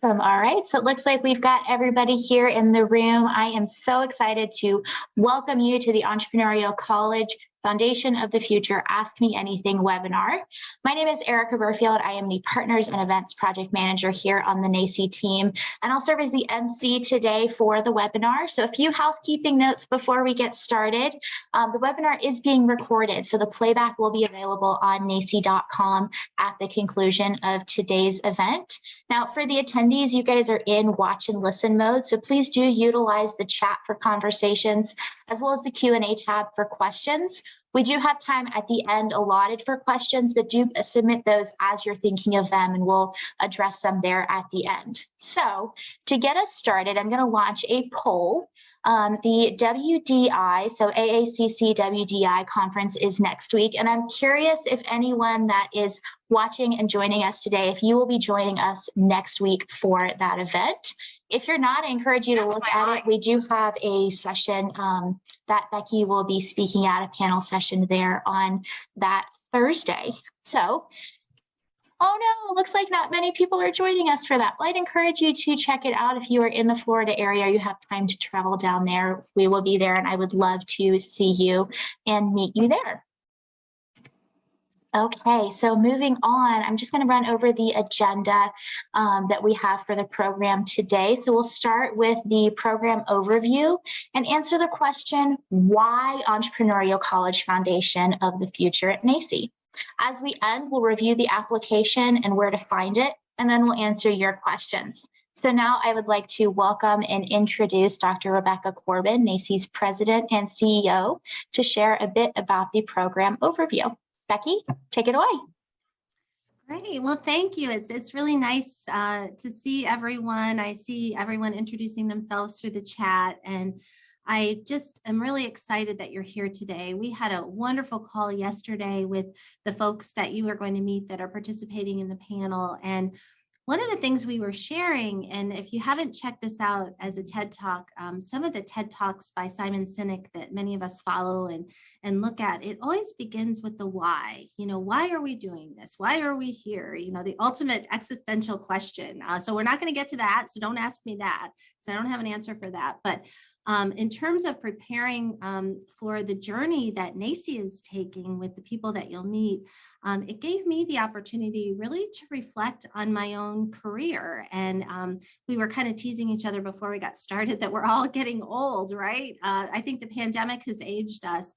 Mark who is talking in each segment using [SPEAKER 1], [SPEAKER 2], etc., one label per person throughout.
[SPEAKER 1] Awesome. All right. So it looks like we've got everybody here in the room. I am so excited to welcome you to the Entrepreneurial College Foundation of the Future Ask Me Anything webinar. My name is Erica Burfield. I am the Partners and Events Project Manager here on the NACCE team, and I'll serve as the MC today for the webinar. So a few housekeeping notes before we get started. The webinar is being recorded, so the playback will be available on NACCE.com at the conclusion of today's event. Now, for the attendees, you guys are in watch and listen mode, so please do utilize the chat for conversations, as well as the Q&A tab for questions. We do have time at the end allotted for questions, but do submit those as you're thinking of them, and we'll address them there at the end. So to get us started, I'm going to launch a poll. The WDI, so AACC WDI conference is next week, and I'm curious if anyone that is watching and joining us today, if you will be joining us next week for that event. If you're not, I encourage you to look at it. We do have a session that Becky will be speaking at, a panel session there on that Thursday. So, oh no, looks like not many people are joining us for that. Well, I'd encourage you to check it out. If you are in the Florida area, you have time to travel down there, we will be there, and I would love to see you and meet you there. Okay, so moving on, I'm just going to run over the agenda that we have for the program today. So we'll start with the program overview and answer the question, why Entrepreneurial College Foundation of the Future at NACCE? As we end, we'll review the application and where to find it, and then we'll answer your questions. So now I would like to welcome and introduce Dr. Rebecca Corbin, NACCE's President and CEO, to share a bit about the program overview. Becky, take it away.
[SPEAKER 2] Great. Well, thank you. It's really nice to see everyone. I see everyone introducing themselves through the chat, and I just am really excited that you're here today. We had a wonderful call yesterday with the folks that you are going to meet that are participating in the panel. And one of the things we were sharing, and if you haven't checked this out as a TED Talk, some of the TED Talks by Simon Sinek that many of us follow and look at, it always begins with the why. You know, why are we doing this? Why are we here? You know, the ultimate existential question. So we're not going to get to that. So don't ask me that, because I don't have an answer for that. But in terms of preparing for the journey that NACCE is taking with the people that you'll meet, it gave me the opportunity really to reflect on my own career. And we were kind of teasing each other before we got started that we're all getting old, right? I think the pandemic has aged us.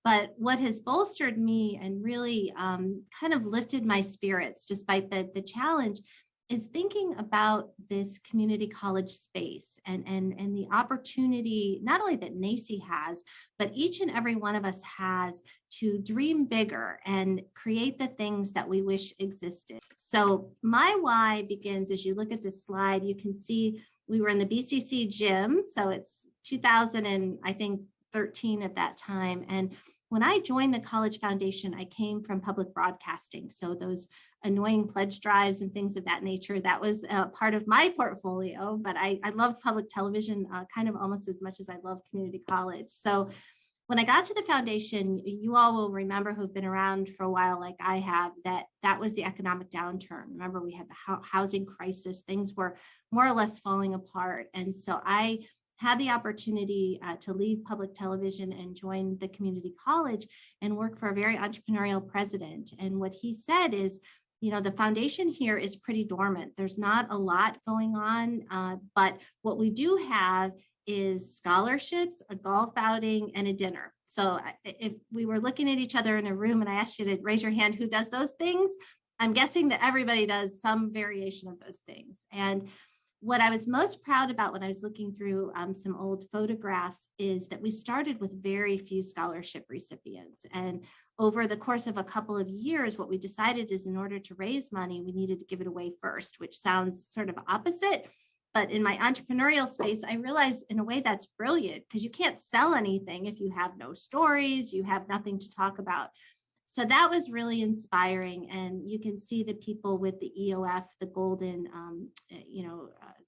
[SPEAKER 2] But what has bolstered me and really kind of lifted my spirits despite the challenge is thinking about this community college space and the opportunity, not only that NACCE has, but each and every one of us has to dream bigger and create the things that we wish existed. So my why begins, as you look at this slide, you can see we were in the BCC gym. So it's 2013 at that time. And when I joined the College Foundation, I came from public broadcasting. So those annoying pledge drives and things of that nature, that was part of my portfolio. But I loved public television kind of almost as much as I love community college. So when I got to the foundation, you all will remember, who've been around for a while like I have, that was the economic downturn. Remember, we had the housing crisis. Things were more or less falling apart. And so I had the opportunity to leave public television and join the community college and work for a very entrepreneurial president. And what he said is, you know, the foundation here is pretty dormant. There's not a lot going on, but what we do have is scholarships, a golf outing, and a dinner. So if we were looking at each other in a room and I asked you to raise your hand who does those things, I'm guessing that everybody does some variation of those things. And what I was most proud about when I was looking through some old photographs is that we started with very few scholarship recipients. And over the course of a couple of years, what we decided is in order to raise money, we needed to give it away first, which sounds sort of opposite. But in my entrepreneurial space, I realized in a way that's brilliant, because you can't sell anything if you have no stories, you have nothing to talk about. So that was really inspiring. And you can see the people with the EOF, the golden,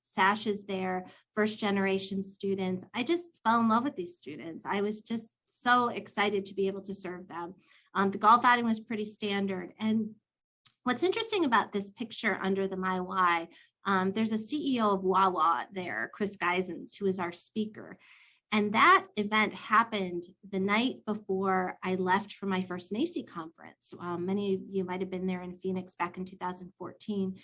[SPEAKER 2] sashes there, first generation students. I just fell in love with these students. I was just so excited to be able to serve them. The golf outing was pretty standard. And what's interesting about this picture under the My Why, there's a CEO of Wawa there, Chris Geisens, who is our speaker. And that event happened the night before I left for my first NACCE conference. Many of you might have been there in Phoenix back in 2014.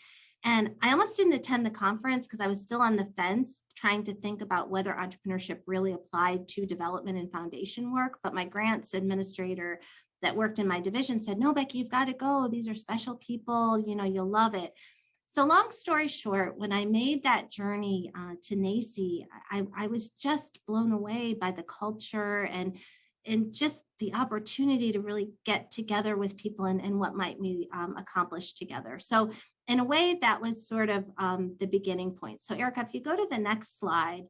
[SPEAKER 2] And I almost didn't attend the conference because I was still on the fence trying to think about whether entrepreneurship really applied to development and foundation work. But my grants administrator that worked in my division said, no, Becky, you've got to go. These are special people, you know, you'll love it. So long story short, when I made that journey to NACCE, I was just blown away by the culture and just the opportunity to really get together with people and what might we accomplish together. So in a way, that was sort of the beginning point. So Erica, if you go to the next slide,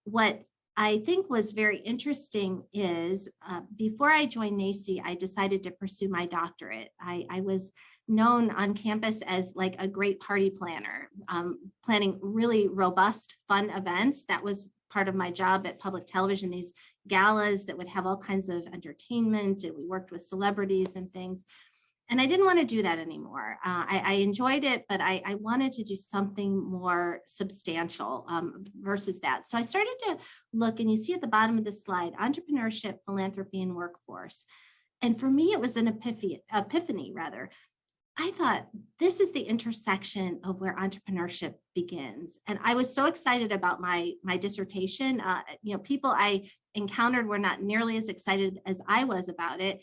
[SPEAKER 2] what I think was very interesting is before I joined NACCE, I decided to pursue my doctorate. I was known on campus as like a great party planner, planning really robust, fun events. That was part of my job at public television, these galas that would have all kinds of entertainment, and we worked with celebrities and things. And I didn't want to do that anymore. I enjoyed it, but I wanted to do something more substantial versus that. So I started to look, and you see at the bottom of the slide, entrepreneurship, philanthropy, and workforce. And for me, it was an epiphany rather. I thought this is the intersection of where entrepreneurship begins. And I was so excited about my dissertation. People I encountered were not nearly as excited as I was about it.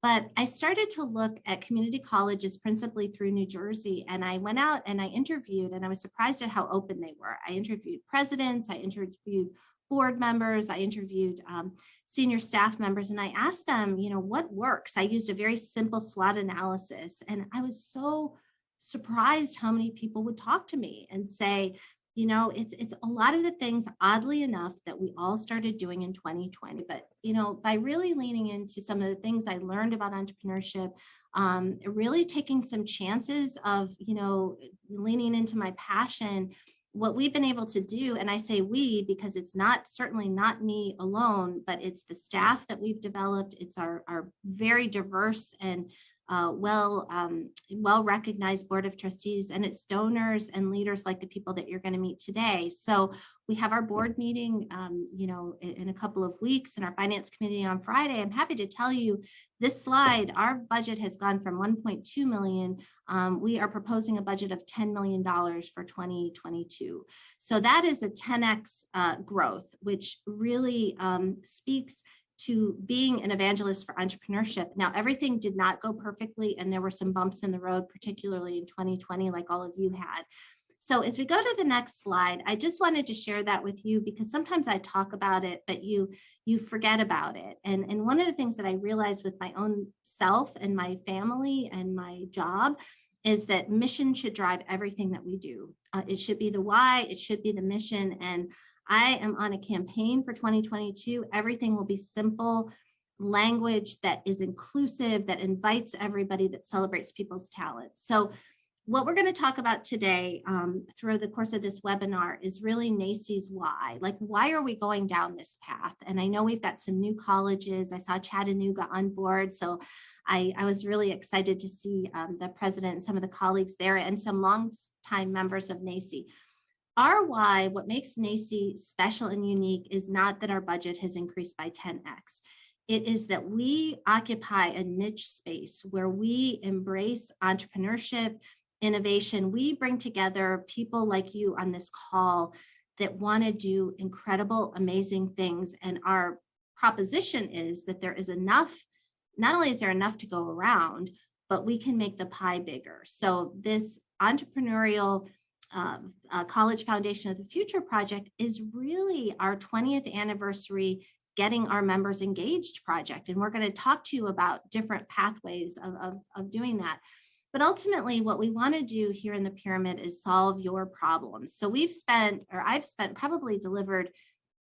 [SPEAKER 2] But I started to look at community colleges, principally through New Jersey, and I went out and I interviewed, and I was surprised at how open they were. I interviewed presidents, I interviewed board members, I interviewed senior staff members, and I asked them, what works? I used a very simple SWOT analysis, and I was so surprised how many people would talk to me and say, it's a lot of the things, oddly enough, that we all started doing in 2020. But, by really leaning into some of the things I learned about entrepreneurship, really taking some chances of, leaning into my passion, what we've been able to do, and I say we because it's certainly not me alone, but it's the staff that we've developed. It's our very diverse and well-recognized board of trustees, and it's donors and leaders like the people that you're going to meet today. So we have our board meeting, in a couple of weeks, and our finance committee on Friday. I'm happy to tell you this slide, our budget has gone from 1.2 million. We are proposing a budget of $10 million for 2022. So that is a 10x growth, which really speaks to being an evangelist for entrepreneurship. Now, everything did not go perfectly, and there were some bumps in the road, particularly in 2020, like all of you had. So as we go to the next slide, I just wanted to share that with you because sometimes I talk about it, but you forget about it. And one of the things that I realized with my own self and my family and my job is that mission should drive everything that we do. It should be the why, it should be the mission. And I am on a campaign for 2022. Everything will be simple language that is inclusive, that invites everybody, that celebrates people's talents. So what we're going to talk about today through the course of this webinar is really NACCE's why. Like, why are we going down this path? And I know we've got some new colleges. I saw Chattanooga on board. So I was really excited to see the president and some of the colleagues there and some longtime members of NACCE. Our why, what makes NACCE special and unique, is not that our budget has increased by 10x. It is that we occupy a niche space where we embrace entrepreneurship, innovation. We bring together people like you on this call that want to do incredible, amazing things. And our proposition is that there is enough, not only is there enough to go around, but we can make the pie bigger. So this entrepreneurial College Foundation of the Future project is really our 20th anniversary getting our members engaged project. And we're going to talk to you about different pathways of doing that. But ultimately, what we want to do here in the pyramid is solve your problems. So I've probably delivered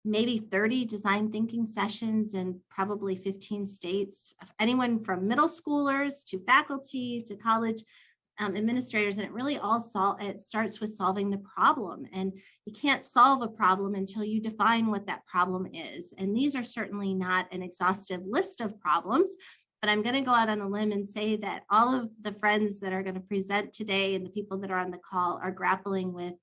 [SPEAKER 2] maybe 30 design thinking sessions in probably 15 states, anyone from middle schoolers to faculty to college administrators, and it really all starts with solving the problem. And you can't solve a problem until you define what that problem is. And these are certainly not an exhaustive list of problems, but I'm going to go out on a limb and say that all of the friends that are going to present today and the people that are on the call are grappling with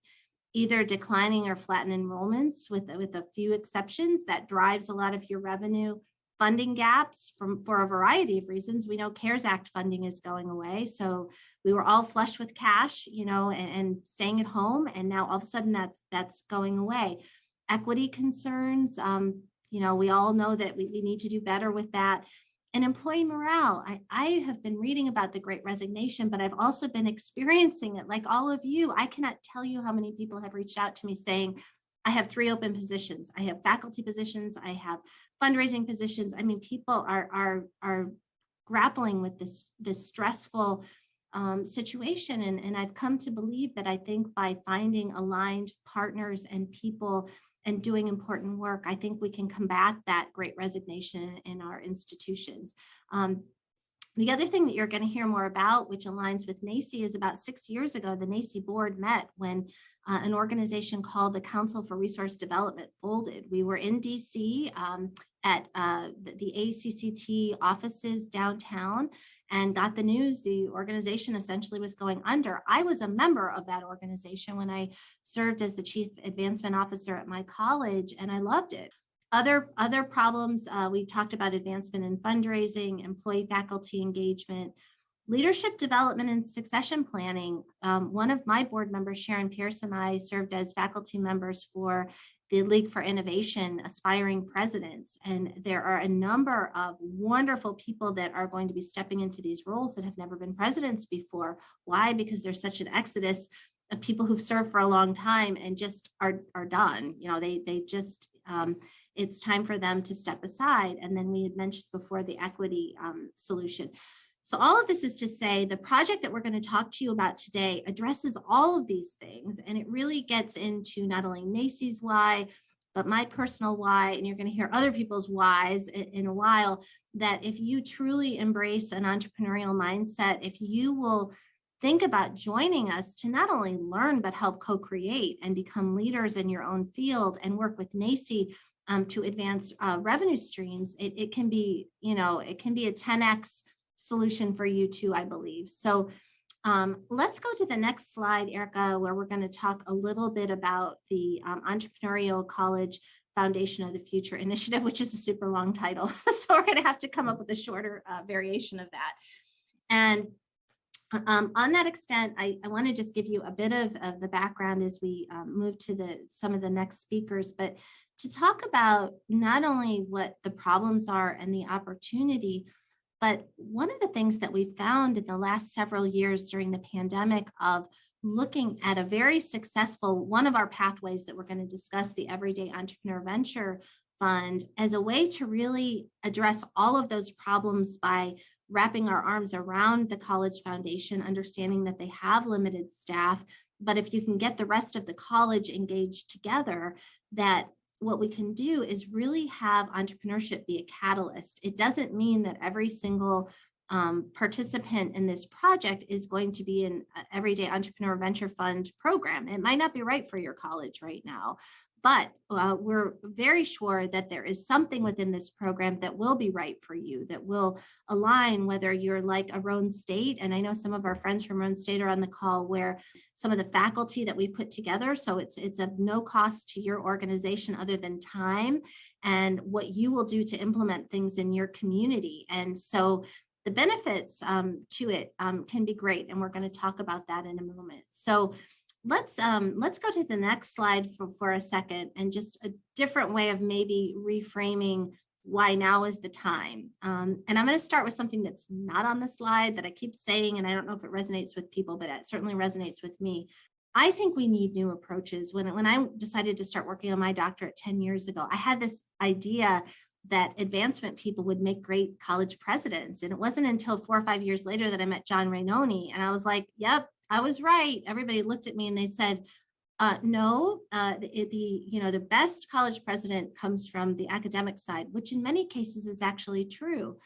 [SPEAKER 2] either declining or flattened enrollments with a few exceptions. That drives a lot of your revenue. Funding gaps for a variety of reasons. We know CARES Act funding is going away. So we were all flush with cash, and staying at home. And now all of a sudden that's going away. Equity concerns, we all know that we need to do better with that. And employee morale. I have been reading about the Great Resignation, but I've also been experiencing it like all of you. I cannot tell you how many people have reached out to me saying, I have 3 open positions. I have faculty positions. I have fundraising positions. I mean, people are grappling with this stressful situation. And I've come to believe that I think by finding aligned partners and people and doing important work, I think we can combat that Great Resignation in our institutions. The other thing that you're going to hear more about, which aligns with NACCE, is about 6 years ago, the NACCE board met when an organization called the Council for Resource Development folded. We were in DC at the ACCT offices downtown and got the news the organization essentially was going under. I was a member of that organization when I served as the Chief Advancement Officer at my college, and I loved it. Other problems, we talked about advancement in fundraising, employee faculty engagement, leadership development and succession planning. One of my board members, Sharon Pierce, and I served as faculty members for the League for Innovation, Aspiring Presidents. And there are a number of wonderful people that are going to be stepping into these roles that have never been presidents before. Why? Because there's such an exodus of people who've served for a long time and just are done. They just, it's time for them to step aside. And then we had mentioned before the equity solution. So all of this is to say the project that we're going to talk to you about today addresses all of these things. And it really gets into not only NACCE's why, but my personal why. And you're going to hear other people's whys in a while, that if you truly embrace an entrepreneurial mindset, if you will think about joining us to not only learn, but help co-create and become leaders in your own field and work with NACCE to advance revenue streams, it can be, it can be a 10x solution for you too, I believe. So let's go to the next slide, Erica, where we're going to talk a little bit about the Entrepreneurial College Foundation of the Future initiative, which is a super long title. So we're going to have to come up with a shorter variation of that. And on that extent, I want to just give you a bit of the background as we move to some of the next speakers, but to talk about not only what the problems are and the opportunity, but one of the things that we found in the last several years during the pandemic of looking at a very successful, one of our pathways that we're going to discuss, the Everyday Entrepreneur Venture Fund, as a way to really address all of those problems by wrapping our arms around the college foundation, understanding that they have limited staff, but if you can get the rest of the college engaged together, that what we can do is really have entrepreneurship be a catalyst. It doesn't mean that every single participant in this project is going to be an Everyday Entrepreneur Venture Fund program. It might not be right for your college right now, but we're very sure that there is something within this program that will be right for you, that will align whether you're like a Roane State. And I know some of our friends from Roane State are on the call, where some of the faculty that we put together, so it's of no cost to your organization other than time and what you will do to implement things in your community. And so the benefits to it can be great. And we're going to talk about that in a moment. So let's go to the next slide for a second, and just a different way of maybe reframing why now is the time. And I'm going to start with something that's not on the slide that I keep saying, and I don't know if it resonates with people, but it certainly resonates with me. I think we need new approaches. When I decided to start working on my doctorate 10 years ago, I had this idea that advancement people would make great college presidents. And it wasn't until 4 or 5 years later that I met John Rannone, and I was like, yep, I was right. Everybody looked at me and they said, no, the best college president comes from the academic side, which in many cases is actually true.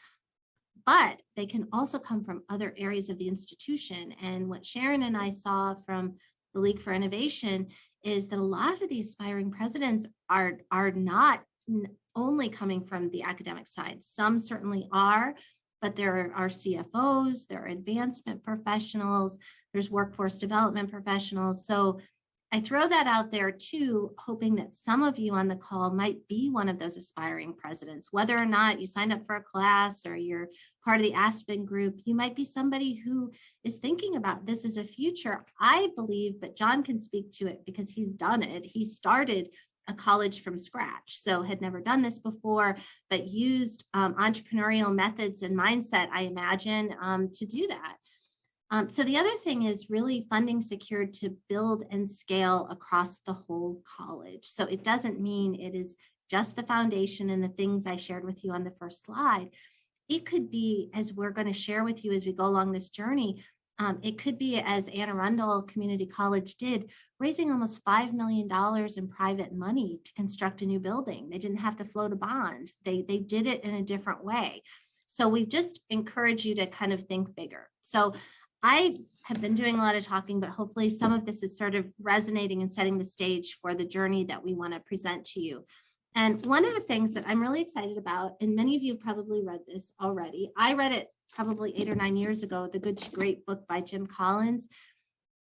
[SPEAKER 2] But they can also come from other areas of the institution. And what Sharon and I saw from the League for Innovation is that a lot of the aspiring presidents are not only coming from the academic side. Some certainly are, but there are CFOs, there are advancement professionals, there's workforce development professionals. So I throw that out there too, hoping that some of you on the call might be one of those aspiring presidents. Whether or not you signed up for a class or you're part of the Aspen group, you might be somebody who is thinking about this as a future. I believe, but John can speak to it because he's done it. He started a college from scratch, so had never done this before, but used entrepreneurial methods and mindset, I imagine, to do that. So the other thing is really funding secured to build and scale across the whole college. So it doesn't mean it is just the foundation and the things I shared with you on the first slide. It could be, as we're going to share with you as we go along this journey, it could be, as Anne Arundel Community College did, raising almost $5 million in private money to construct a new building. They didn't have to float a bond. They did it in a different way. So we just encourage you to kind of think bigger. So I have been doing a lot of talking, but hopefully some of this is sort of resonating and setting the stage for the journey that we want to present to you. And one of the things that I'm really excited about, and many of you have probably read this already, I read it probably 8 or 9 years ago, The Good to Great book by Jim Collins.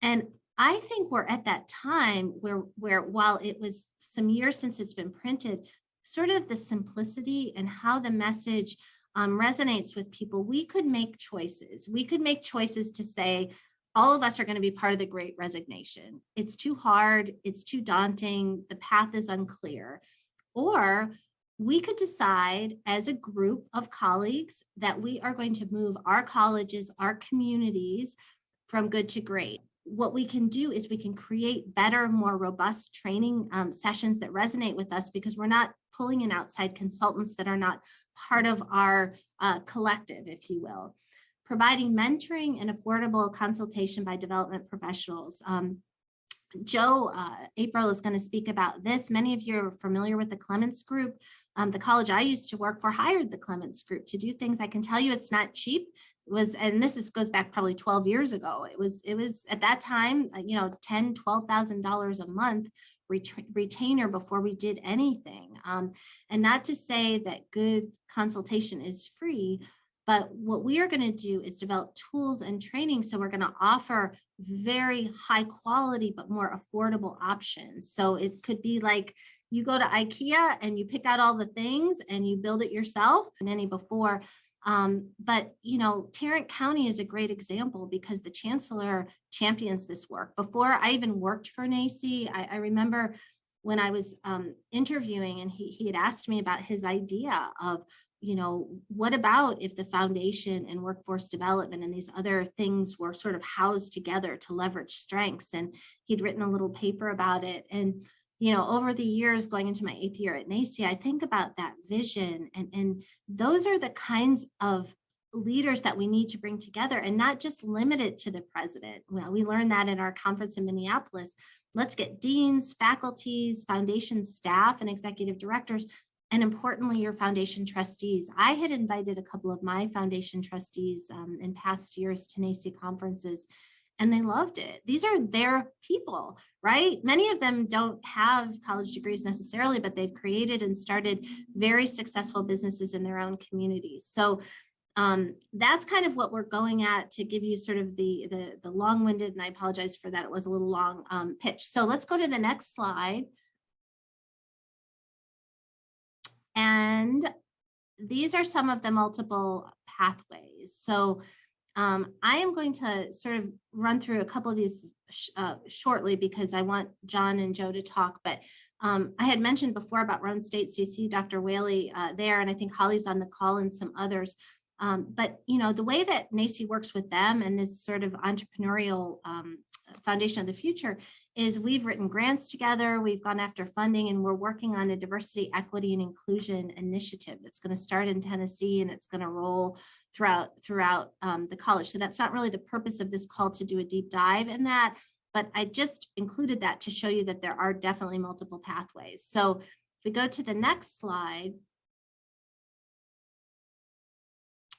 [SPEAKER 2] And I think we're at that time where while it was some years since it's been printed, sort of the simplicity and how the message resonates with people, we could make choices. We could make choices to say, all of us are going to be part of the Great Resignation. It's too hard. It's too daunting. The path is unclear. Or we could decide as a group of colleagues that we are going to move our colleges, our communities from good to great. What we can do is we can create better, more robust training sessions that resonate with us, because we're not pulling in outside consultants that are not part of our collective, if you will. Providing mentoring and affordable consultation by development professionals. April is going to speak about this. Many of you are familiar with the Clements Group. The college I used to work for hired the Clements Group to do things. I can tell you it's not cheap. And this goes back probably 12 years ago. It was at that time, $10,000, $12,000 a month retainer before we did anything. And not to say that good consultation is free, but what we are going to do is develop tools and training. So we're going to offer very high quality, but more affordable options. So it could be like you go to IKEA and you pick out all the things and you build it yourself, and any before. But, Tarrant County is a great example because the chancellor champions this work. Before I even worked for NACCE, I remember when I was interviewing, and he had asked me about his idea of, what about if the foundation and workforce development and these other things were sort of housed together to leverage strengths? And he'd written a little paper about it. And over the years, going into my 8th year at NACCE, I think about that vision, and those are the kinds of leaders that we need to bring together, and not just limit it to the president. Well, we learned that in our conference in Minneapolis. Let's get deans, faculties, foundation staff, and executive directors, and importantly, your foundation trustees. I had invited a couple of my foundation trustees in past years to NACCE conferences, and they loved it. These are their people, right? Many of them don't have college degrees necessarily, but they've created and started very successful businesses in their own communities. So that's kind of what we're going at, to give you sort of the long-winded, and I apologize for that, it was a little long pitch. So let's go to the next slide. And these are some of the multiple pathways. So I am going to sort of run through a couple of these shortly, because I want John and Joe to talk. But I had mentioned before about Rhone State, so you see Dr. Whaley there, and I think Holly's on the call and some others. But the way that NACCE works with them and this sort of entrepreneurial foundation of the future is we've written grants together, we've gone after funding, and we're working on a diversity, equity, and inclusion initiative that's going to start in Tennessee, and it's going to roll throughout the college. So that's not really the purpose of this call, to do a deep dive in that, but I just included that to show you that there are definitely multiple pathways. So if we go to the next slide,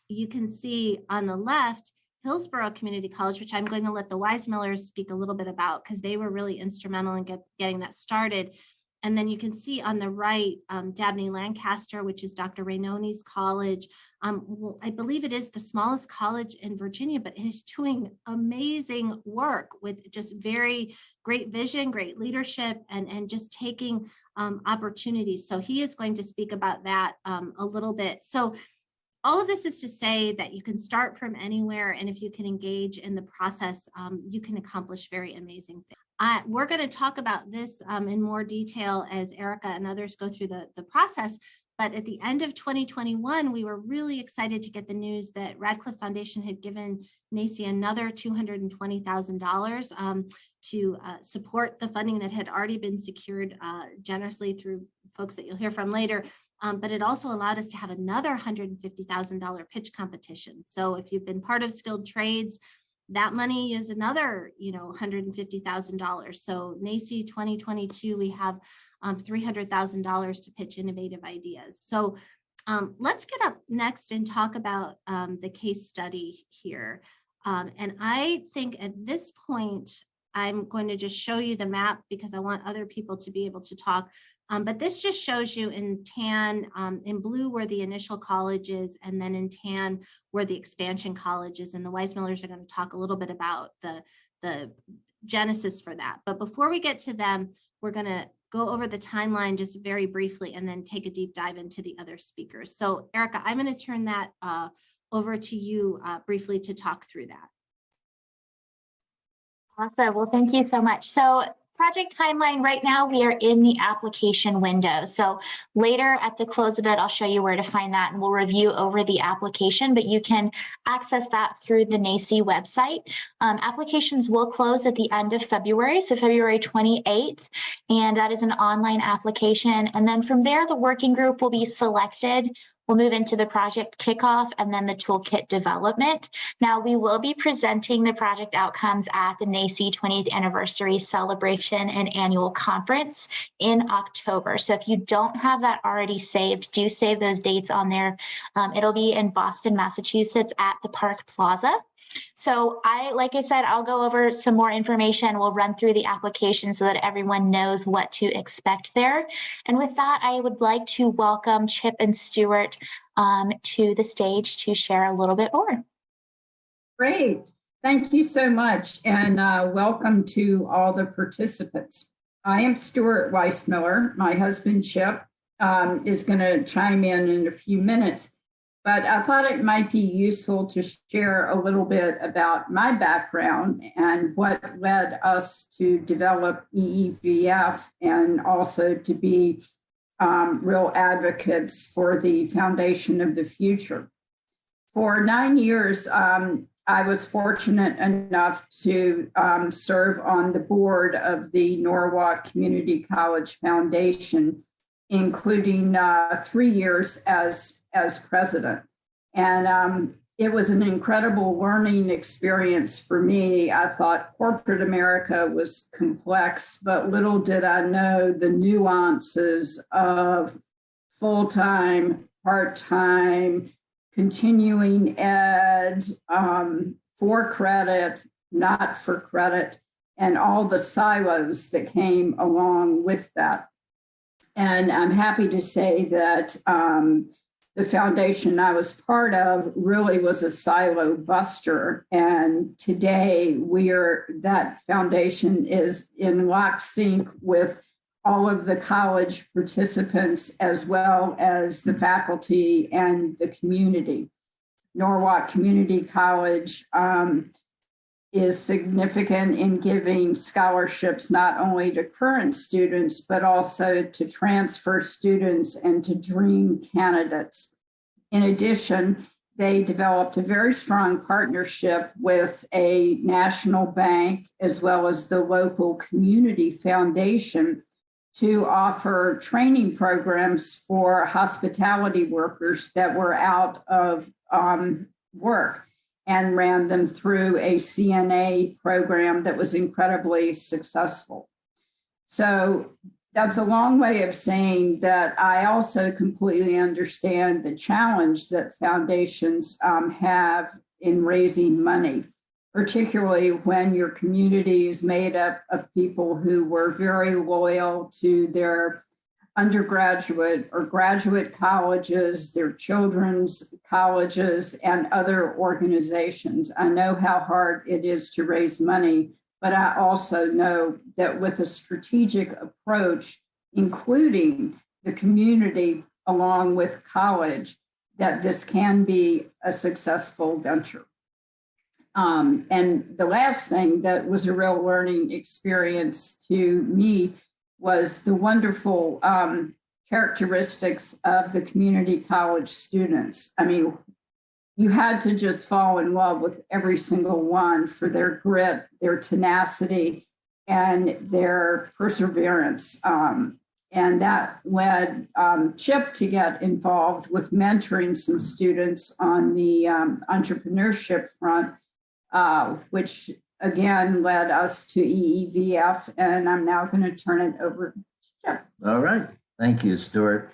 [SPEAKER 2] you can see on the left, Hillsborough Community College, which I'm going to let the Weissmillers speak a little bit about, because they were really instrumental in getting that started. And then you can see on the right, Dabney Lancaster, which is Dr. Rannone's college. I believe it is the smallest college in Virginia, but it is doing amazing work with just very great vision, great leadership, and just taking opportunities. So he is going to speak about that a little bit. So all of this is to say that you can start from anywhere, and if you can engage in the process, you can accomplish very amazing things. We're going to talk about this in more detail as Erica and others go through the process. But at the end of 2021, we were really excited to get the news that Radcliffe Foundation had given NACCE another $220,000 to support the funding that had already been secured generously through folks that you'll hear from later. But it also allowed us to have another $150,000 pitch competition. So if you've been part of skilled trades, that money is another, $150,000. So NACCE 2022, we have $300,000 to pitch innovative ideas. So let's get up next and talk about the case study here. And I think at this point, I'm going to just show you the map because I want other people to be able to talk. But this just shows you in tan, in blue where the initial college is, and then in tan where the expansion college is. And the Weissmillers are going to talk a little bit about the genesis for that. But before we get to them, we're going to go over the timeline just very briefly and then take a deep dive into the other speakers. So Erica, I'm going to turn that over to you briefly to talk through that.
[SPEAKER 1] Awesome. Well, thank you so much. So project timeline right now, we are in the application window. So later at the close of it, I'll show you where to find that and we'll review over the application, but you can access that through the NACCE website. Applications will close at the end of February, so February 28th, and that is an online application. And then from there, the working group will be selected. We'll move into the project kickoff and then the toolkit development. Now, we will be presenting the project outcomes at the NACCE 20th anniversary celebration and annual conference in October. So if you don't have that already saved, do save those dates on there. It'll be in Boston, Massachusetts at the Park Plaza. So like I said, I'll go over some more information. We'll run through the application so that everyone knows what to expect there. And with that, I would like to welcome Chip and Stuart to the stage to share a little bit more.
[SPEAKER 3] Great. Thank you so much. And welcome to all the participants. I am Stuart Weissmiller. My husband, Chip, is going to chime in a few minutes. But I thought it might be useful to share a little bit about my background and what led us to develop EEVF and also to be real advocates for the foundation of the future. For 9 years, I was fortunate enough to serve on the board of the Norwalk Community College Foundation, including 3 years as president. And it was an incredible learning experience for me. I thought corporate America was complex, but little did I know the nuances of full-time, part-time, continuing ed, for credit, not for credit, and all the silos that came along with that. And I'm happy to say that the foundation I was part of really was a silo buster. And today that foundation is in lock sync with all of the college participants as well as the faculty and the community. Norwalk Community College is significant in giving scholarships not only to current students, but also to transfer students and to dream candidates. In addition, they developed a very strong partnership with a national bank as well as the local community foundation to offer training programs for hospitality workers that were out of work, and ran them through a CNA program that was incredibly successful. So that's a long way of saying that I also completely understand the challenge that foundations have in raising money. particularly when your community is made up of people who were very loyal to their undergraduate or graduate colleges, their children's colleges, and other organizations. I know how hard it is to raise money, but I also know that with a strategic approach, including the community along with college, that this can be a successful venture. And the last thing that was a real learning experience to me was the wonderful characteristics of the community college students. I mean, you had to just fall in love with every single one for their grit, their tenacity, and their perseverance. And that led Chip to get involved with mentoring some students on the entrepreneurship front, which again led us to EEVF. And I'm now going to turn it over to Chip.
[SPEAKER 4] All right. Thank you, Stuart.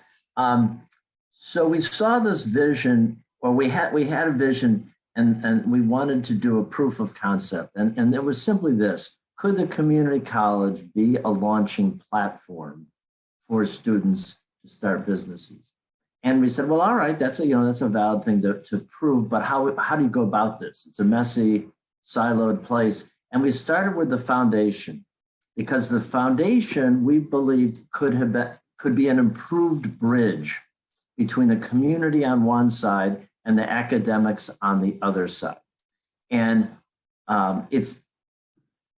[SPEAKER 4] So we saw this vision, or we had a vision, and we wanted to do a proof of concept. And it was simply this: could the community college be a launching platform for students to start businesses? And we said, well, all right, that's a valid thing to prove, but how do you go about this? It's a messy, siloed place. And we started with the foundation, because the foundation, we believed, could be an improved bridge between the community on one side and the academics on the other side. And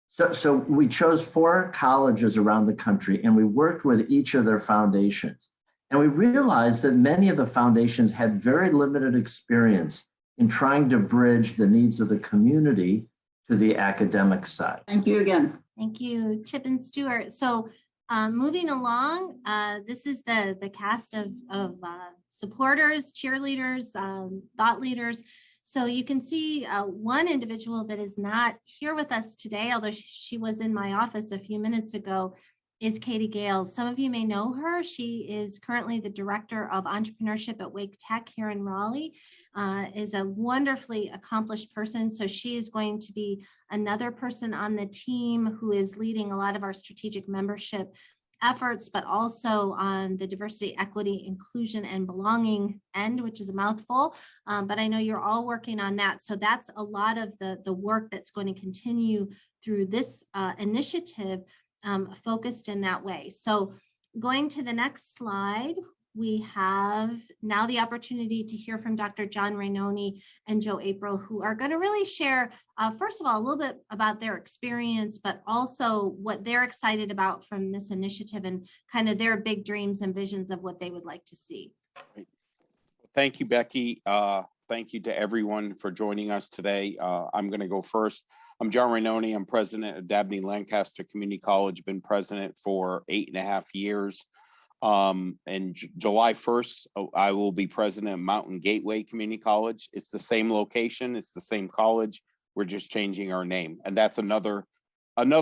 [SPEAKER 4] so we chose 4 colleges around the country, and we worked with each of their foundations. And we realized that many of the foundations had very limited experience in trying to bridge the needs of the community to the academic side.
[SPEAKER 3] Thank you again.
[SPEAKER 2] Thank you, Chip and Stuart. So moving along, this is the cast of supporters, cheerleaders, thought leaders. So you can see one individual that is not here with us today, although she was in my office a few minutes ago, is Katie Gale. Some of you may know her. She is currently the Director of Entrepreneurship at Wake Tech here in Raleigh, is a wonderfully accomplished person. So she is going to be another person on the team who is leading a lot of our strategic membership efforts, but also on the diversity, equity, inclusion, and belonging end, which is a mouthful. But I know you're all working on that. So that's a lot of the work that's going to continue through this initiative, focused in that way. So going to the next slide, we have now the opportunity to hear from Dr. John Rannone and Joe April, who are going to really share, first of all, a little bit about their experience, but also what they're excited about from this initiative and kind of their big dreams and visions of what they would like to see.
[SPEAKER 5] Thank you, Becky. Thank you to everyone for joining us today. I'm going to go first. I'm John Rannone. I'm president of Dabney Lancaster Community College, been president for 8.5 years. And July 1st, I will be president of Mountain Gateway Community College. It's the same location, it's the same college. We're just changing our name. And that's another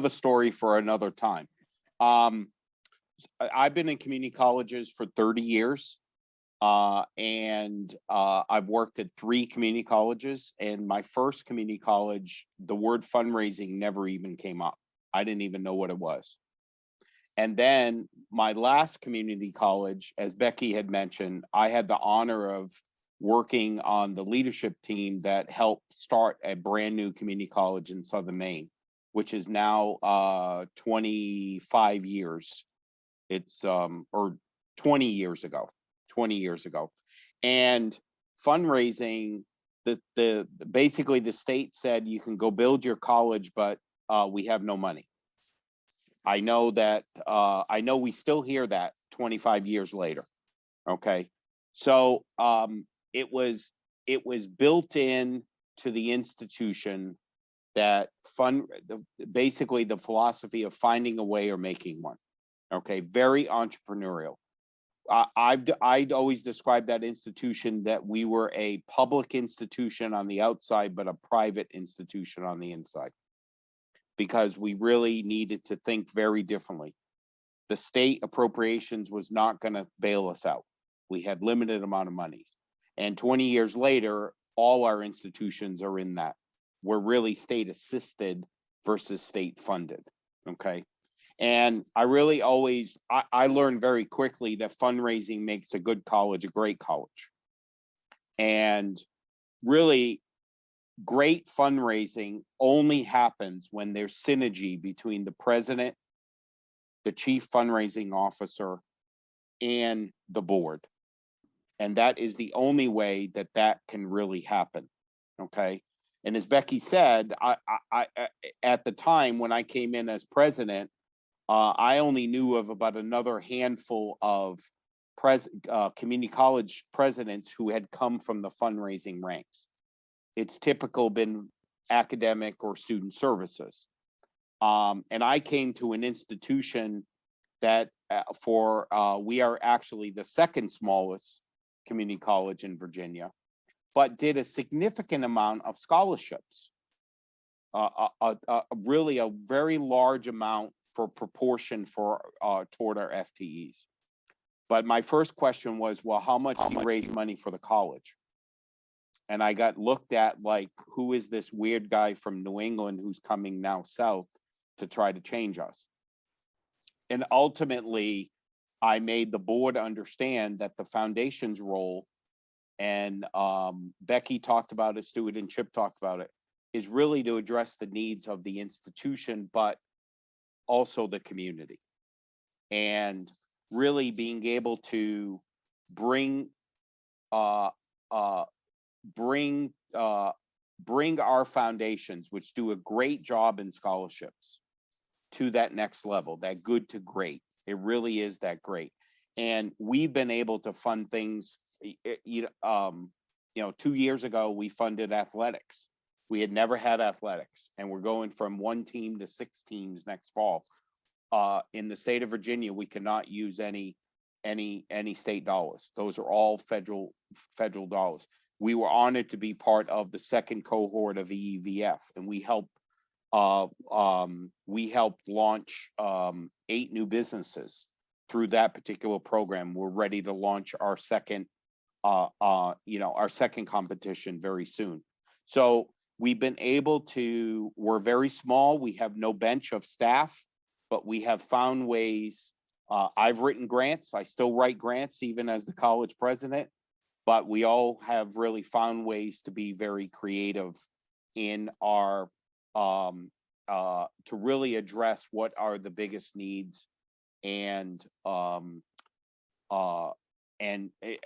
[SPEAKER 5] story for another time. I've been in community colleges for 30 years. And I've worked at 3 community colleges, and my first community college, the word fundraising never even came up. I didn't even know what it was. And then my last community college, as Becky had mentioned, I had the honor of working on the leadership team that helped start a brand new community college in Southern Maine, which is now 25 years. It's or 20 years ago. 20 years ago. And fundraising, basically the state said you can go build your college, but we have no money. I know that, I know we still hear that 25 years later. Okay. So it was built in to the institution that basically the philosophy of finding a way or making one. Okay. Very entrepreneurial. I'd always described that institution that we were a public institution on the outside, but a private institution on the inside, because we really needed to think very differently. The state appropriations was not going to bail us out. We had limited amount of money. And 20 years later, all our institutions are in that. we're really state assisted versus state funded. Okay. And I really always, I learned very quickly that fundraising makes a good college a great college. And really, great fundraising only happens when there's synergy between the president, the chief fundraising officer, and the board. And that is the only way that that can really happen. Okay. And as Becky said, I at the time when I came in as president, I only knew of about another handful of community college presidents who had come from the fundraising ranks. It's typical been academic or student services. And I came to an institution that we are actually the second smallest community college in Virginia, but did a significant amount of scholarships, really a very large amount for proportion toward our FTEs. But my first question was, well, how much do you raise money for the college? And I got looked at like, who is this weird guy from New England who's coming now south to try to change us? And ultimately, I made the board understand that the foundation's role, and Becky talked about it, Stuart and Chip talked about it, is really to address the needs of the institution, but also the community. And really being able to bring our foundations, which do a great job in scholarships, to that next level, that good to great. It really is that great. And we've been able to fund things, 2 years ago, we funded athletics. We had never had athletics, and we're going from 1 team to 6 teams next fall. In the state of Virginia, we cannot use any state dollars. Those are all federal dollars. We were honored to be part of the second cohort of EEVF, and we helped launch 8 new businesses through that particular program. We're ready to launch our second competition very soon. So we've been able to, we're very small. We have no bench of staff, but we have found ways. I've written grants. I still write grants even as the college president, but we all have really found ways to be very creative in our, to really address what are the biggest needs and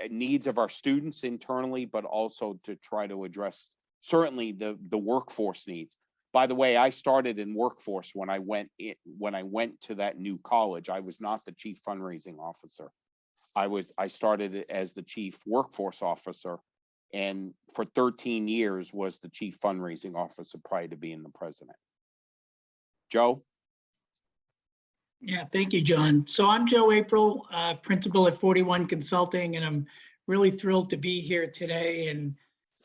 [SPEAKER 5] needs of our students internally, but also to try to address certainly the workforce needs. By the way, I started in workforce when I went to that new college. I was not the chief fundraising officer. I started as the chief workforce officer, and for 13 years was the chief fundraising officer prior to being the president. Joe?
[SPEAKER 6] Yeah, thank you, John. So I'm Joe April, principal at 41 Consulting, and I'm really thrilled to be here today and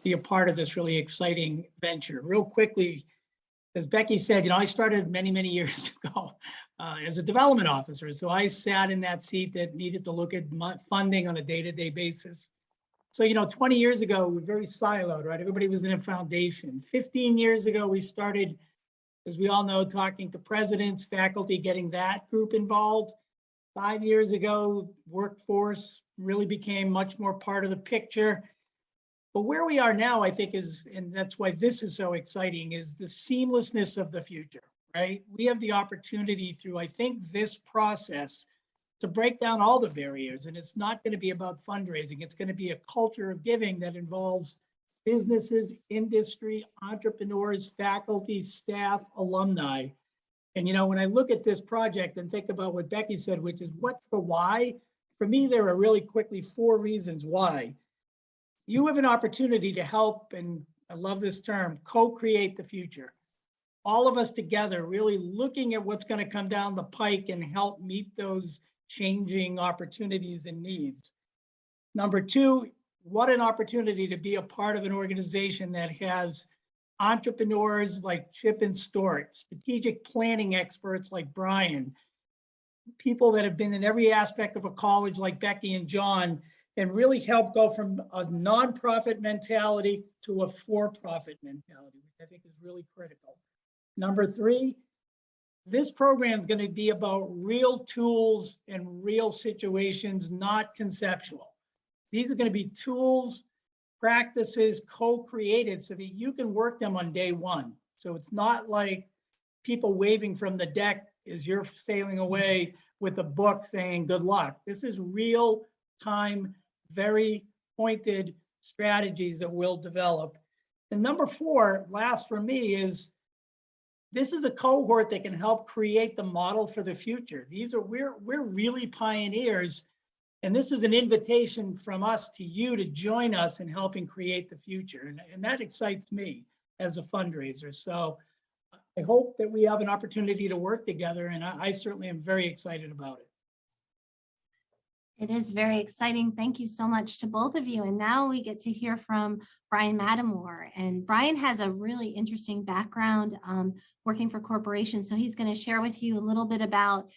[SPEAKER 6] be a part of this really exciting venture. Real quickly, as Becky said, I started many, many years ago as a development officer. So I sat in that seat that needed to look at funding on a day-to-day basis. So, 20 years ago, we were very siloed, right? Everybody was in a foundation. 15 years ago, we started, as we all know, talking to presidents, faculty, getting that group involved. 5 years ago, workforce really became much more part of the picture. But where we are now, I think is, and that's why this is so exciting, is the seamlessness of the future, right? We have the opportunity through, I think, this process to break down all the barriers. And it's not going to be about fundraising. It's going to be a culture of giving that involves businesses, industry, entrepreneurs, faculty, staff, alumni. And, when I look at this project and think about what Becky said, which is what's the why? For me, there are really quickly 4 reasons why. You have an opportunity to help, and I love this term, co-create the future. All of us together really looking at what's going to come down the pike and help meet those changing opportunities and needs. Number 2, what an opportunity to be a part of an organization that has entrepreneurs like Chip and Stuart, strategic planning experts like Brian, people that have been in every aspect of a college like Becky and John, and really help go from a nonprofit mentality to a for-profit mentality, which I think is really critical. Number three, this program is going to be about real tools and real situations, not conceptual. These are going to be tools, practices, co-created so that you can work them on day one. So it's not like people waving from the deck as you're sailing away with a book saying good luck. This is real time, very pointed strategies that we'll develop. And number four, last for me, is this is a cohort that can help create the model for the future. We're really pioneers, and this is an invitation from us to you to join us in helping create the future. And that excites me as a fundraiser. So I hope that we have an opportunity to work together, and I certainly am very excited about it.
[SPEAKER 2] It is very exciting. Thank you so much to both of you. And now we get to hear from Brian Mademoire. And Brian has a really interesting background working for corporations. So he's going to share with you a little bit about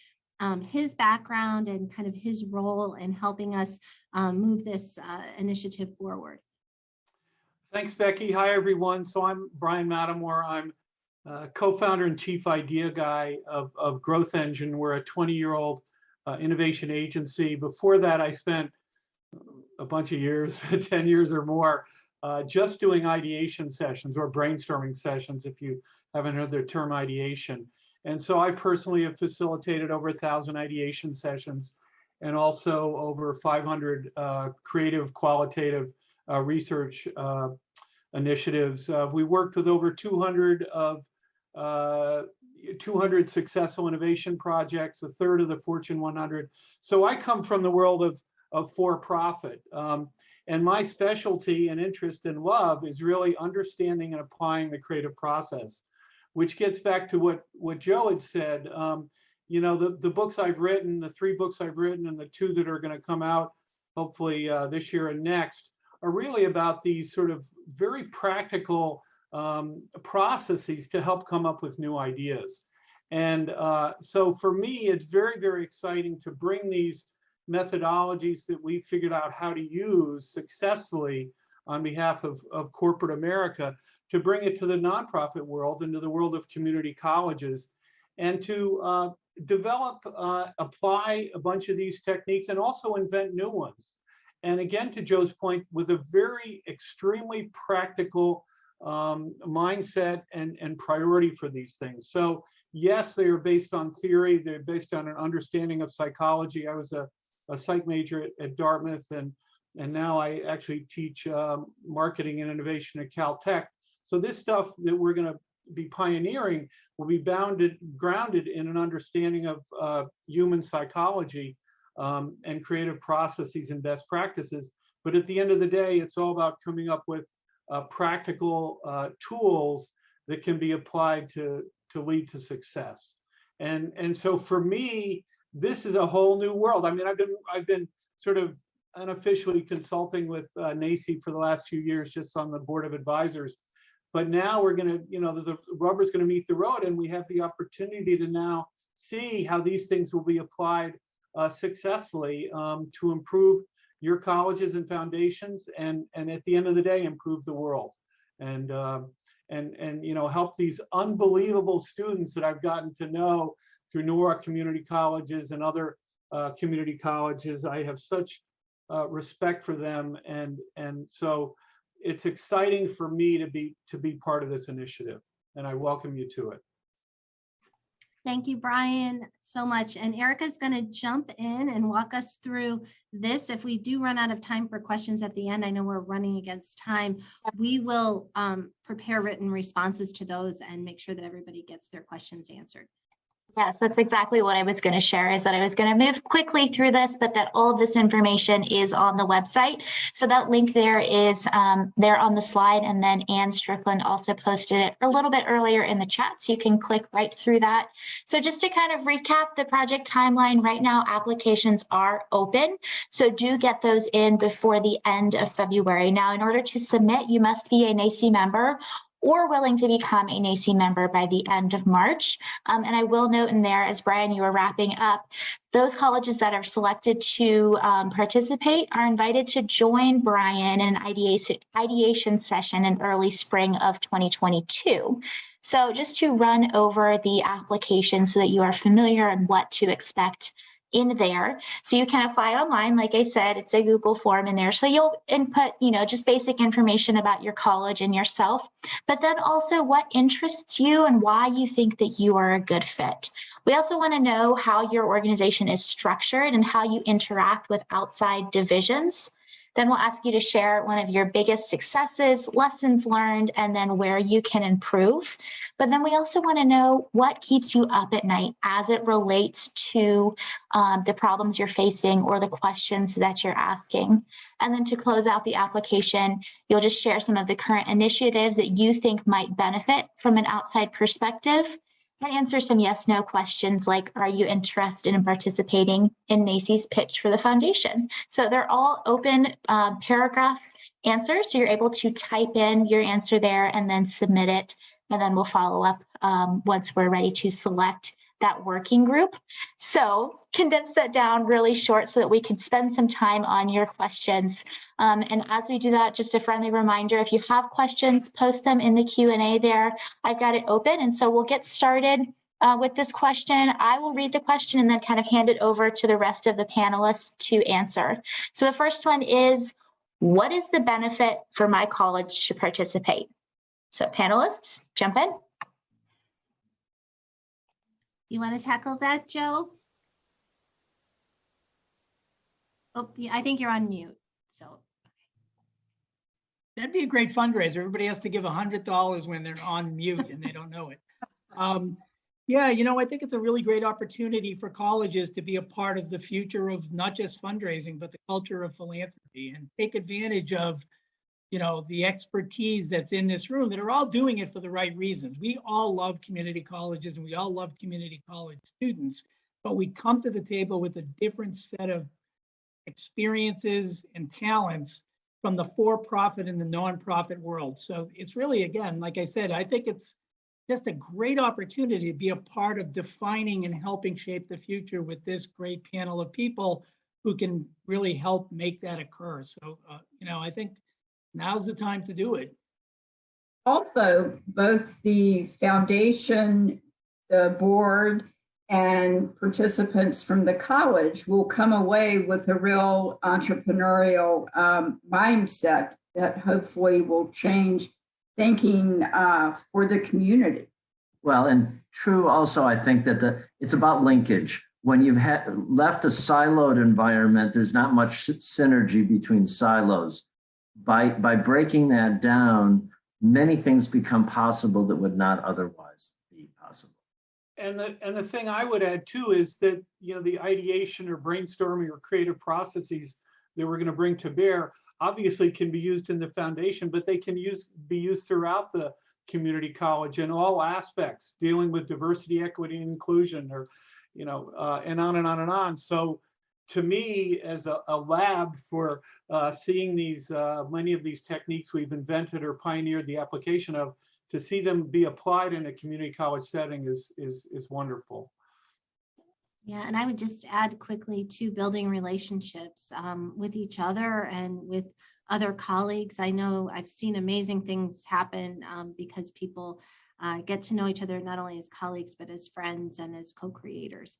[SPEAKER 2] his background and kind of his role in helping us move this initiative forward.
[SPEAKER 7] Thanks, Becky. Hi, everyone. So I'm Brian Mademoire. I'm co-founder and chief idea guy of Growth Engine. We're a 20-year-old innovation agency. Before that, I spent a bunch of years, 10 years or more, just doing ideation sessions or brainstorming sessions, if you haven't heard the term ideation. And so I personally have facilitated over 1,000 ideation sessions and also over 500 creative, qualitative research initiatives. We worked with over 200 successful innovation projects, a third of the Fortune 100. So I come from the world of for-profit. And my specialty and interest and love is really understanding and applying the creative process, which gets back to what Joe had said. You know, the books I've written, the 3 books I've written and the 2 that are going to come out hopefully this year and next, are really about these sort of very practical processes to help come up with new ideas. And so for me, it's very, very exciting to bring these methodologies that we figured out how to use successfully on behalf of corporate America, to bring it to the nonprofit world and to the world of community colleges, and to develop, apply a bunch of these techniques and also invent new ones. And again, to Joe's point, with a very extremely practical mindset and priority for these things. So yes, they are based on theory. They're based on an understanding of psychology. I was a psych major at Dartmouth, and now I actually teach marketing and innovation at Caltech. So this stuff that we're going to be pioneering will be grounded in an understanding of human psychology and creative processes and best practices. But at the end of the day, it's all about coming up with practical tools that can be applied to lead to success. And so for me, this is a whole new world. I mean, I've been sort of unofficially consulting with NACCE for the last few years, just on the board of advisors. But now we're going to, you know, the rubber's going to meet the road, and we have the opportunity to now see how these things will be applied successfully to improve your colleges and foundations, and at the end of the day, improve the world, and you know, help these unbelievable students that I've gotten to know through Newark community colleges and other community colleges. I have such respect for them, and so it's exciting for me to be part of this initiative, and I welcome you to it.
[SPEAKER 2] Thank you, Brian, so much. And Erica's going to jump in and walk us through this. If we do run out of time for questions at the end, I know we're running against time, we will prepare written responses to those and make sure that everybody gets their questions answered.
[SPEAKER 1] Yes, that's exactly what I was going to share, is that I was going to move quickly through this, but that all of this information is on the website. So that link there is there on the slide, and then Anne Strickland also posted it a little bit earlier in the chat, so you can click right through that. So just to kind of recap the project timeline, right now applications are open, so do get those in before the end of February. Now, in order to submit, you must be a NACCE member or willing to become a NACCE member by the end of March. And I will note in there, as Brian, you were wrapping up, those colleges that are selected to participate are invited to join Brian in an ideation session in early spring of 2022. So just to run over the application so that you are familiar and what to expect in there. So you can apply online. Like I said, it's a Google form in there. So you'll input, just basic information about your college and yourself, but then also what interests you and why you think that you are a good fit. We also want to know how your organization is structured and how you interact with outside divisions. Then we'll ask you to share one of your biggest successes, lessons learned, and then where you can improve. But then we also want to know what keeps you up at night as it relates to the problems you're facing or the questions that you're asking. And then to close out the application, you'll just share some of the current initiatives that you think might benefit from an outside perspective. And answer some yes/no questions like, are you interested in participating in NACCE's pitch for the foundation? So they're all open paragraph answers. So you're able to type in your answer there and then submit it. And then we'll follow up once we're ready to select that working group. So condense that down really short so that we can spend some time on your questions. And as we do that, just a friendly reminder, if you have questions, post them in the Q&A there. I've got it open. And so we'll get started with this question. I will read the question and then kind of hand it over to the rest of the panelists to answer. So the first one is, what is the benefit for my college to participate? So panelists, jump in.
[SPEAKER 2] You want to tackle that, Joe? Oh, yeah, I think you're on mute. So
[SPEAKER 6] That'd be a great fundraiser. Everybody has to give $100 when they're on mute and they don't know it. Yeah, I think it's a really great opportunity for colleges to be a part of the future of not just fundraising, but the culture of philanthropy, and take advantage of the expertise that's in this room that are all doing it for the right reasons. We all love community colleges and we all love community college students, but we come to the table with a different set of experiences and talents from the for-profit and the nonprofit world. So it's really, again, like I said, I think it's just a great opportunity to be a part of defining and helping shape the future with this great panel of people who can really help make that occur. So, I think now's the time to do it.
[SPEAKER 3] Also, both the foundation, the board, and participants from the college will come away with a real entrepreneurial mindset that hopefully will change thinking for the community.
[SPEAKER 4] Well, and true also, I think that it's about linkage. When you've left a siloed environment, there's not much synergy between silos. By breaking that down, many things become possible that would not otherwise be possible.
[SPEAKER 7] And the thing I would add too is that the ideation or brainstorming or creative processes that we're going to bring to bear obviously can be used in the foundation, but they can be used throughout the community college in all aspects, dealing with diversity, equity, and inclusion, or and on and on and on. So to me, as a lab for seeing these many of these techniques we've invented or pioneered the application of, to see them be applied in a community college setting is wonderful.
[SPEAKER 2] yeah, and I would just add quickly to building relationships with each other and with other colleagues. I know I've seen amazing things happen because people get to know each other not only as colleagues, but as friends and as co-creators.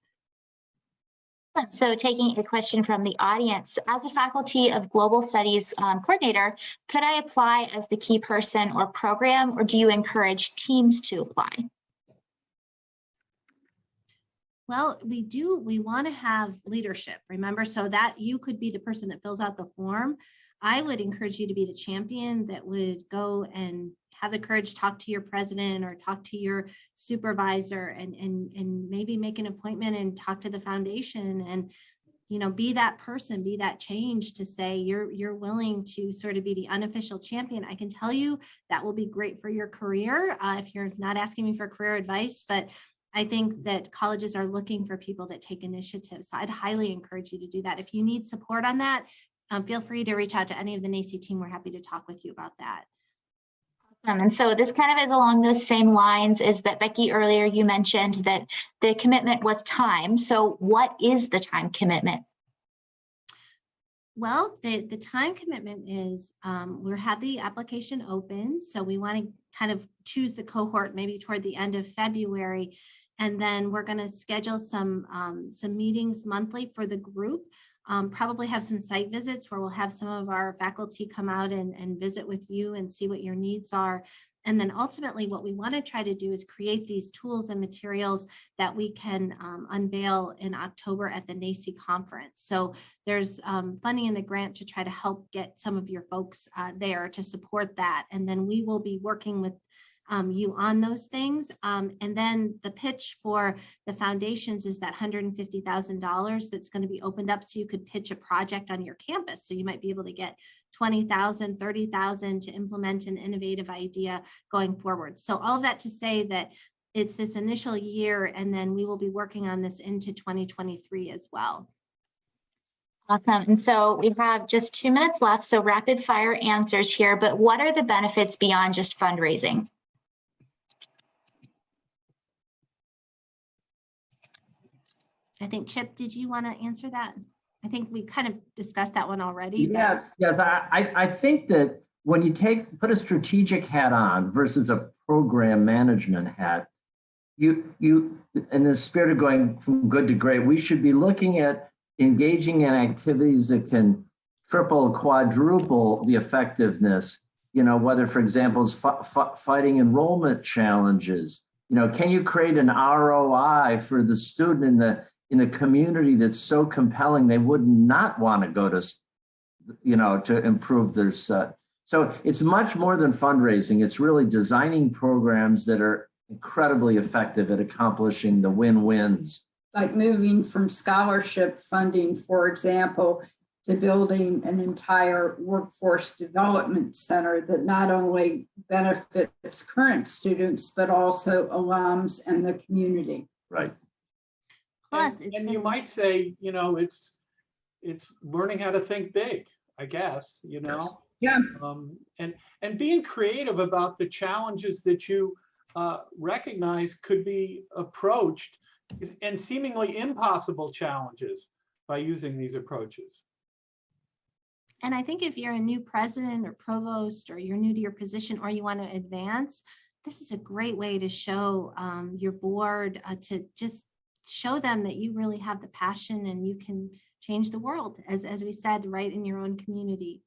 [SPEAKER 1] So taking a question from the audience, as a Faculty of Global Studies coordinator, could I apply as the key person or program, or do you encourage teams to apply?
[SPEAKER 2] Well, we want to have leadership, remember, so that you could be the person that fills out the form. I would encourage you to be the champion that would go and have the courage to talk to your president or talk to your supervisor and maybe make an appointment and talk to the foundation and, be that person, be that change to say you're willing to sort of be the unofficial champion. I can tell you that will be great for your career if you're not asking me for career advice, but I think that colleges are looking for people that take initiative. So I'd highly encourage you to do that. If you need support on that, feel free to reach out to any of the NACCE team. We're happy to talk with you about that.
[SPEAKER 1] And so this kind of is along those same lines is that Becky, earlier you mentioned that the commitment was time. So what is the time commitment?
[SPEAKER 2] Well, the time commitment is we have the application open. So we want to kind of choose the cohort maybe toward the end of February. And then we're going to schedule some meetings monthly for the group. Probably have some site visits where we'll have some of our faculty come out and visit with you and see what your needs are. And then ultimately what we want to try to do is create these tools and materials that we can unveil in October at the NACCE conference. So there's funding in the grant to try to help get some of your folks there to support that. And then we will be working with you on those things. And then the pitch for the foundations is that $150,000 that's going to be opened up so you could pitch a project on your campus. So you might be able to get $20,000, $30,000 to implement an innovative idea going forward. So all of that to say that it's this initial year, and then we will be working on this into 2023 as well.
[SPEAKER 1] Awesome. And so we have just 2 minutes left, so rapid fire answers here, but what are the benefits beyond just fundraising?
[SPEAKER 2] I think, Chip, did you want to answer that? I think we kind of discussed that one already.
[SPEAKER 4] Yeah, yes, I think that when you put a strategic hat on versus a program management hat, you in the spirit of going from good to great, we should be looking at engaging in activities that can triple, quadruple the effectiveness. Whether, for example, is fighting enrollment challenges. Can you create an ROI for the student in the community that's so compelling they would not want to go to improve their so it's much more than fundraising. It's really designing programs that are incredibly effective at accomplishing the win-wins.
[SPEAKER 3] Like moving from scholarship funding, for example, to building an entire workforce development center that not only benefits current students, but also alums and the community.
[SPEAKER 4] Right.
[SPEAKER 2] Plus,
[SPEAKER 7] and you might say, it's learning how to think big, I guess,
[SPEAKER 3] Yeah.
[SPEAKER 7] And being creative about the challenges that you recognize could be approached, and seemingly impossible challenges by using these approaches.
[SPEAKER 2] And I think if you're a new president or provost, or you're new to your position, or you want to advance, this is a great way to show your board, to just show them that you really have the passion and you can change the world, as we said, right in your own community.